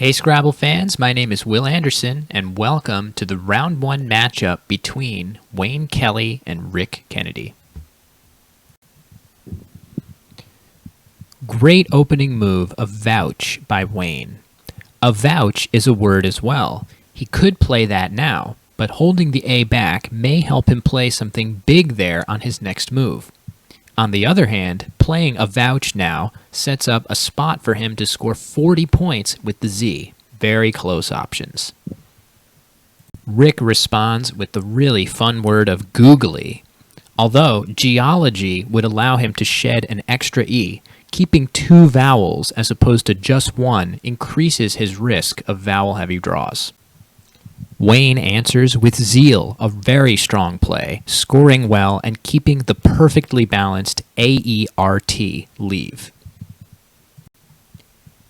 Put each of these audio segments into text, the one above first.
Hey Scrabble fans, my name is Will Anderson, and welcome to the Round 1 matchup between Wayne Kelly and Rick Kennedy. Great opening move, a vouch by Wayne. A vouch is a word as well. He could play that now, but holding the A back may help him play something big there on his next move. On the other hand, playing a vouch now sets up a spot for him to score 40 points with the Z. Very close options. Rick responds with the really fun word of googly. Although geology would allow him to shed an extra E, keeping 2 vowels as opposed to just 1 increases his risk of vowel-heavy draws. Wayne answers with zeal, a very strong play, scoring well and keeping the perfectly balanced AERT leave.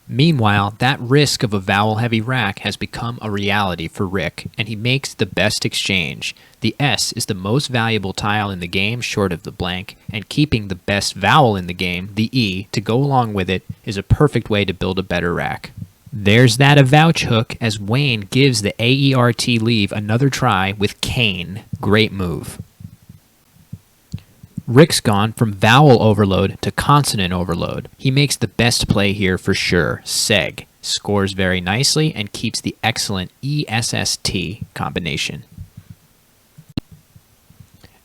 Meanwhile, that risk of a vowel-heavy rack has become a reality for Rick, and he makes the best exchange. The S is the most valuable tile in the game short of the blank, and keeping the best vowel in the game, the E, to go along with it is a perfect way to build a better rack. There's that a vouch hook as Wayne gives the AERT leave another try with Cane. Great move. Rick's gone from vowel overload to consonant overload. He makes the best play here for sure. Seg. Scores very nicely and keeps the excellent ESST combination.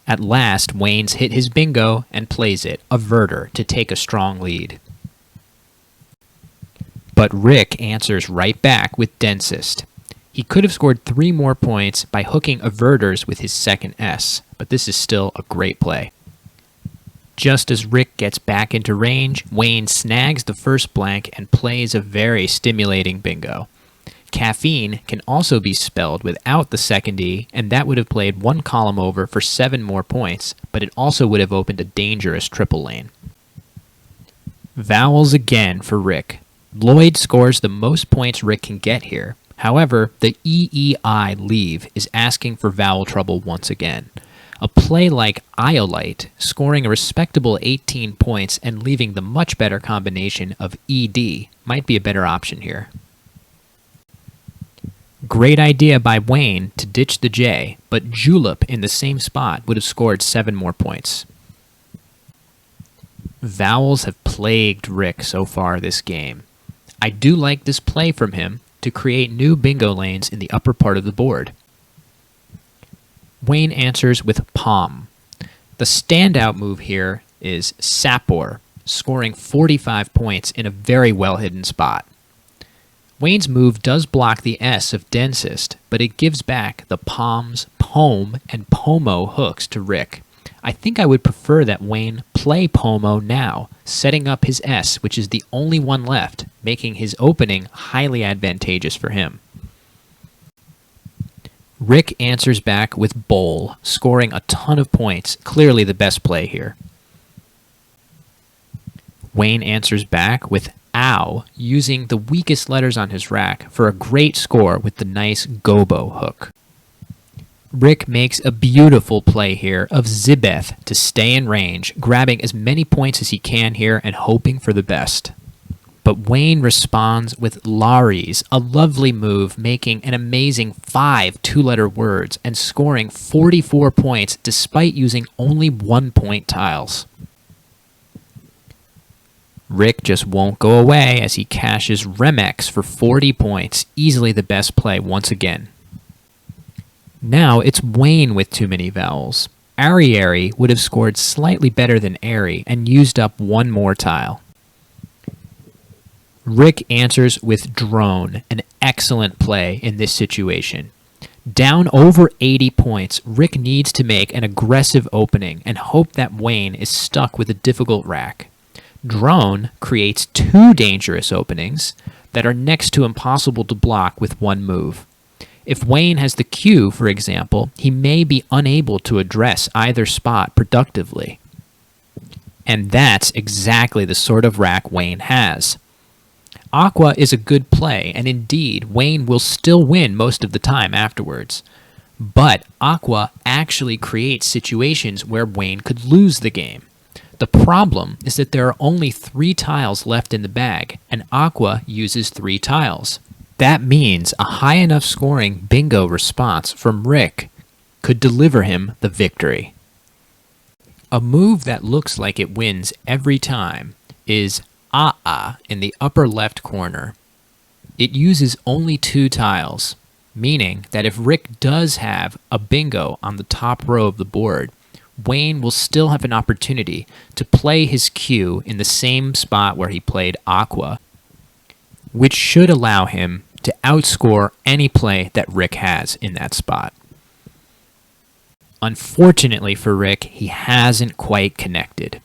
At last, Wayne's hit his bingo and plays it, averter, to take a strong lead. But Rick answers right back with densist. He could have scored 3 more points by hooking averters with his second S, but this is still a great play. Just as Rick gets back into range, Wayne snags the first blank and plays a very stimulating bingo. Caffeine can also be spelled without the second E, and that would have played 1 column over for 7 more points, but it also would have opened a dangerous triple lane. Vowels again for Rick. Lloyd scores the most points Rick can get here. However, the EEI leave is asking for vowel trouble once again. A play like Iolite, scoring a respectable 18 points and leaving the much better combination of ED, might be a better option here. Great idea by Wayne to ditch the J, but Julep in the same spot would have scored 7 more points. Vowels have plagued Rick so far this game. I do like this play from him to create new bingo lanes in the upper part of the board. Wayne answers with Palm. The standout move here is Sapor, scoring 45 points in a very well-hidden spot. Wayne's move does block the S of densist, but it gives back the Palms, Pome, and Pomo hooks to Rick. I think I would prefer that Wayne play Pomo now, setting up his S, which is the only one left, making his opening highly advantageous for him. Rick answers back with Bowl, scoring a ton of points, clearly the best play here. Wayne answers back with Ow, using the weakest letters on his rack for a great score with the nice Gobo hook. Rick makes a beautiful play here of Zibeth to stay in range, grabbing as many points as he can here and hoping for the best. But Wayne responds with Lares, a lovely move, making an amazing 5 2-letter words and scoring 44 points despite using only 1-point tiles. Rick just won't go away as he cashes Remex for 40 points, easily the best play once again. Now it's Wayne with too many vowels. Ariary would have scored slightly better than Airy and used up 1 more tile. Rick answers with Drone, an excellent play in this situation. Down over 80 points, Rick needs to make an aggressive opening and hope that Wayne is stuck with a difficult rack. Drone creates 2 dangerous openings that are next to impossible to block with 1 move. If Wayne has the Q, for example, he may be unable to address either spot productively. And that's exactly the sort of rack Wayne has. Aqua is a good play, and indeed, Wayne will still win most of the time afterwards. But Aqua actually creates situations where Wayne could lose the game. The problem is that there are only 3 tiles left in the bag, and Aqua uses 3 tiles. That means a high enough scoring bingo response from Rick could deliver him the victory. A move that looks like it wins every time is ah in the upper left corner. It uses only 2 tiles, meaning that if Rick does have a bingo on the top row of the board, Wayne will still have an opportunity to play his cue in the same spot where he played Aqua, which should allow him to outscore any play that Rick has in that spot. Unfortunately for Rick, he hasn't quite connected.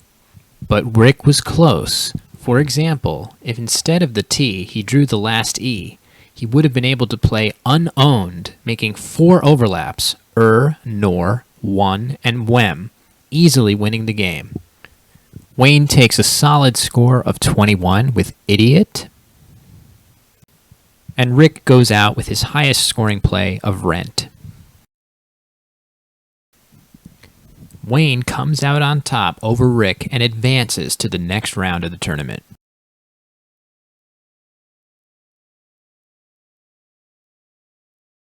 But Rick was close. For example, if instead of the T he drew the last E, he would have been able to play unowned, making 4 overlaps, nor, one, and wem, easily winning the game. Wayne takes a solid score of 21 with Idiot, and Rick goes out with his highest scoring play of Rent. Wayne comes out on top over Rick and advances to the next round of the tournament.